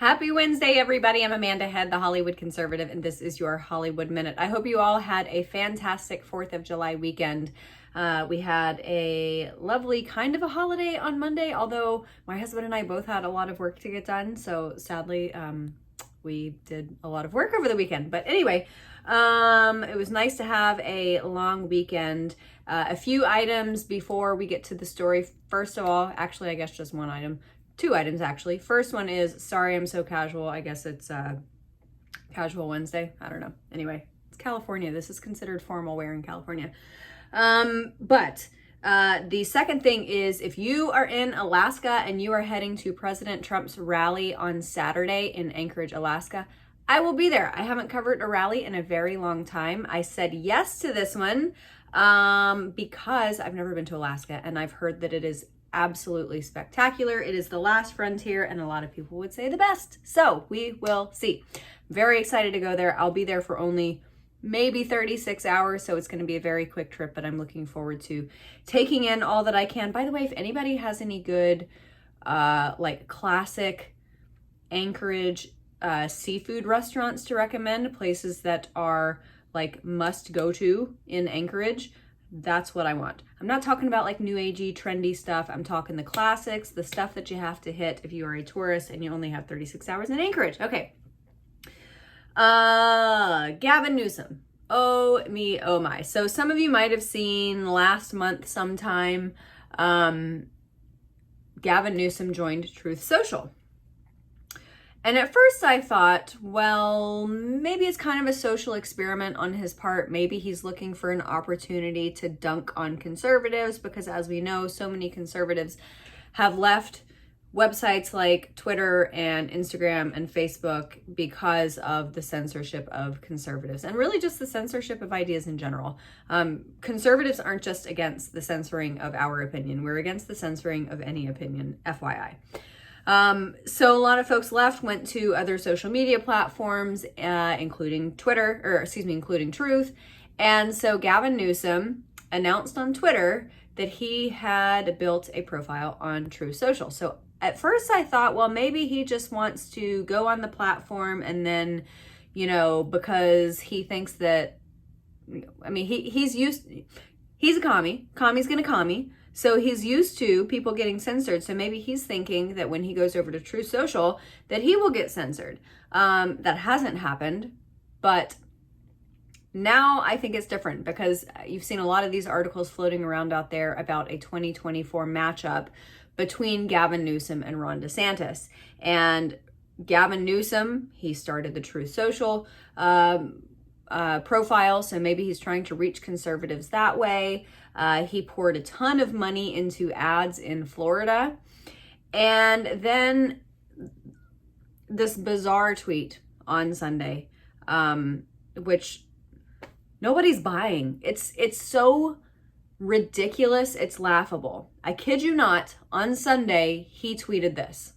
Happy Wednesday, everybody. I'm Amanda Head, the Hollywood Conservative, and this is your Hollywood Minute. I hope you all had a fantastic 4th of July weekend. We had a lovely kind of a holiday on Monday, although my husband and I both had a lot of work to get done, so sadly, we did a lot of work over the weekend. But anyway, it was nice to have a long weekend. A few items before we get to the story. First of all, actually, I guess just one item. Two items, actually. First one is, sorry I'm so casual. I guess it's Casual Wednesday. I don't know. Anyway, it's California. This is considered formal wear in California. But the second thing is, if you are in Alaska and you are heading to President Trump's rally on Saturday in Anchorage, Alaska, I will be there. I haven't covered a rally in a very long time. I said yes to this one because I've never been to Alaska, and I've heard that it is absolutely spectacular. It is the last frontier, and a lot of people would say the best. So we will see. Very excited to go there. I'll be there for only maybe 36 hours, so it's going to be a very quick trip, but I'm looking forward to taking in all that I can. By the way, if anybody has any good like classic Anchorage seafood restaurants to recommend, places that are like must go to in Anchorage, that's what I want. I'm not talking about like new agey trendy stuff. I'm talking the classics, the stuff that you have to hit if you are a tourist and you only have 36 hours in Anchorage. Okay. Gavin Newsom. Oh me, oh my. So some of you might have seen last month sometime, Gavin Newsom joined Truth Social. And at first I thought, well, maybe it's kind of a social experiment on his part. Maybe he's looking for an opportunity to dunk on conservatives because, as we know, so many conservatives have left websites like Twitter and Instagram and Facebook because of the censorship of conservatives and really just the censorship of ideas in general. Conservatives aren't just against the censoring of our opinion. We're against the censoring of any opinion, FYI. So a lot of folks left, went to other social media platforms, including including Truth. And so Gavin Newsom announced on Twitter that he had built a profile on Truth Social. So at first I thought, well, maybe he just wants to go on the platform and then, because he thinks that, he's a commie. Commie's gonna commie. So he's used to people getting censored. So maybe he's thinking that when he goes over to Truth Social, that he will get censored. That hasn't happened. But now I think it's different because you've seen a lot of these articles floating around out there about a 2024 matchup between Gavin Newsom and Ron DeSantis. And Gavin Newsom, he started the Truth Social profile. So maybe he's trying to reach conservatives that way. He poured a ton of money into ads in Florida. And then this bizarre tweet on Sunday, which nobody's buying. It's so ridiculous. It's laughable. I kid you not. On Sunday, he tweeted this.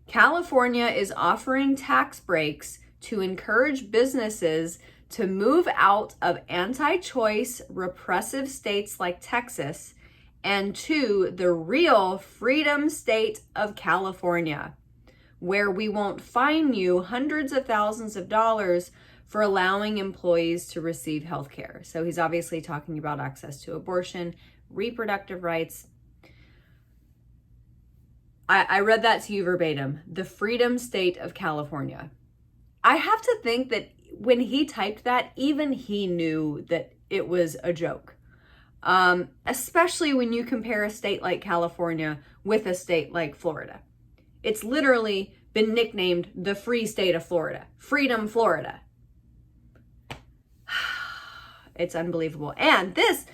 California is offering tax breaks to encourage businesses to move out of anti-choice repressive states like Texas and to the real freedom state of California, where we won't fine you hundreds of thousands of dollars for allowing employees to receive health care. So he's obviously talking about access to abortion, reproductive rights. I read that to you verbatim, the freedom state of California. I have to think that when he typed that, even he knew that it was a joke. Especially when you compare a state like California with a state like Florida. It's literally been nicknamed the free state of Florida. Freedom, Florida. It's unbelievable. And this,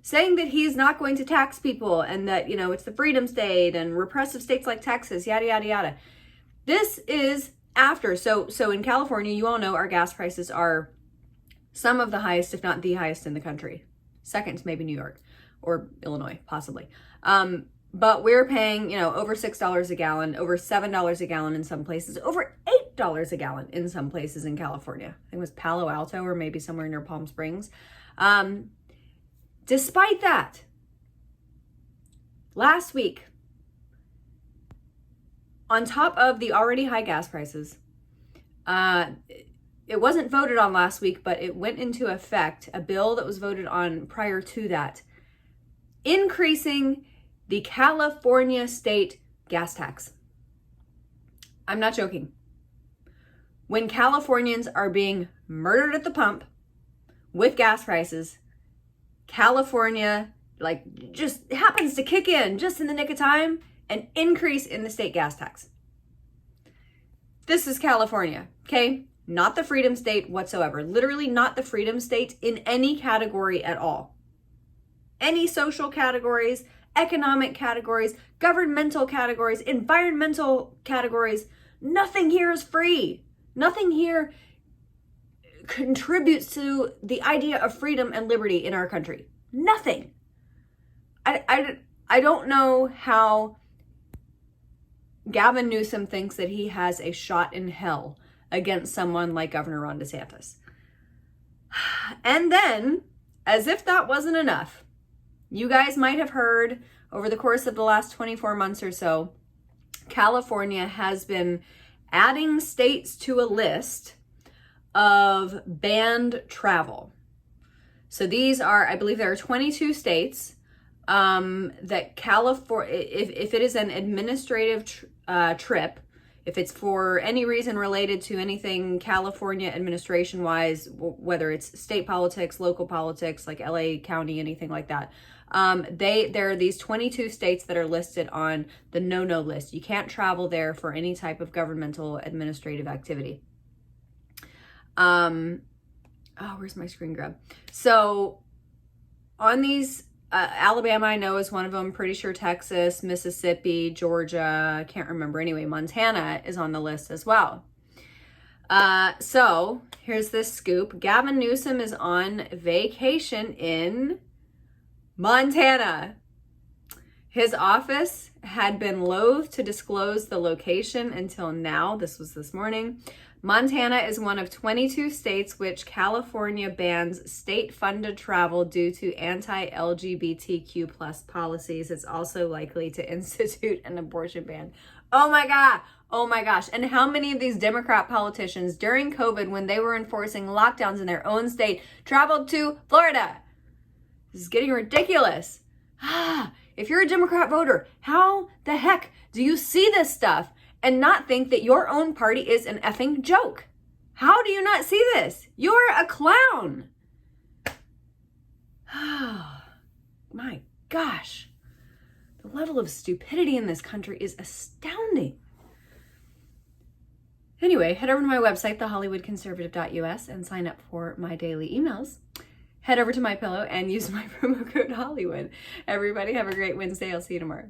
saying that he's not going to tax people and that, it's the freedom state and repressive states like Texas, yada, yada, yada. This is after. So in California, you all know our gas prices are some of the highest, if not the highest in the country. Second to maybe New York or Illinois, possibly. But we're paying, over $6 a gallon, over $7 a gallon in some places, over $8 a gallon in some places in California. I think it was Palo Alto or maybe somewhere near Palm Springs. Despite that, last week, on top of the already high gas prices, it wasn't voted on last week, but it went into effect, a bill that was voted on prior to that, increasing the California state gas tax. I'm not joking. When Californians are being murdered at the pump with gas prices, California just happens to kick in just in the nick of time, an increase in the state gas tax. This is California, okay? Not the freedom state whatsoever. Literally not the freedom state in any category at all. Any social categories, economic categories, governmental categories, environmental categories, nothing here is free. Nothing here contributes to the idea of freedom and liberty in our country. Nothing. I don't know how Gavin Newsom thinks that he has a shot in hell against someone like Governor Ron DeSantis. And then, as if that wasn't enough, you guys might have heard over the course of the last 24 months or so, California has been adding states to a list of banned travel. So these are, I believe there are 22 states that California, if it is an administrative trip, if it's for any reason related to anything California administration wise, whether it's state politics, local politics, like LA County, anything like that, there are these 22 states that are listed on the no list. You can't travel there for any type of governmental administrative activity. Where's my screen grab? So on these, Alabama, I know is one of them, pretty sure Texas, Mississippi, Georgia, can't remember. Anyway, Montana is on the list as well. So here's this scoop. Gavin Newsom is on vacation in Montana. His office had been loath to disclose the location until now. This was this morning. Montana is one of 22 states which California bans state-funded travel due to anti-LGBTQ plus policies. It's also likely to institute an abortion ban. Oh my God. Oh my gosh. And how many of these Democrat politicians during COVID, when they were enforcing lockdowns in their own state, traveled to Florida? This is getting ridiculous. If you're a Democrat voter, how the heck do you see this stuff and not think that your own party is an effing joke? How do you not see this? You're a clown. My gosh. The level of stupidity in this country is astounding. Anyway, head over to my website, thehollywoodconservative.us, and sign up for my daily emails. Head over to MyPillow and use my promo code Hollywood. Everybody have a great Wednesday. I'll see you tomorrow.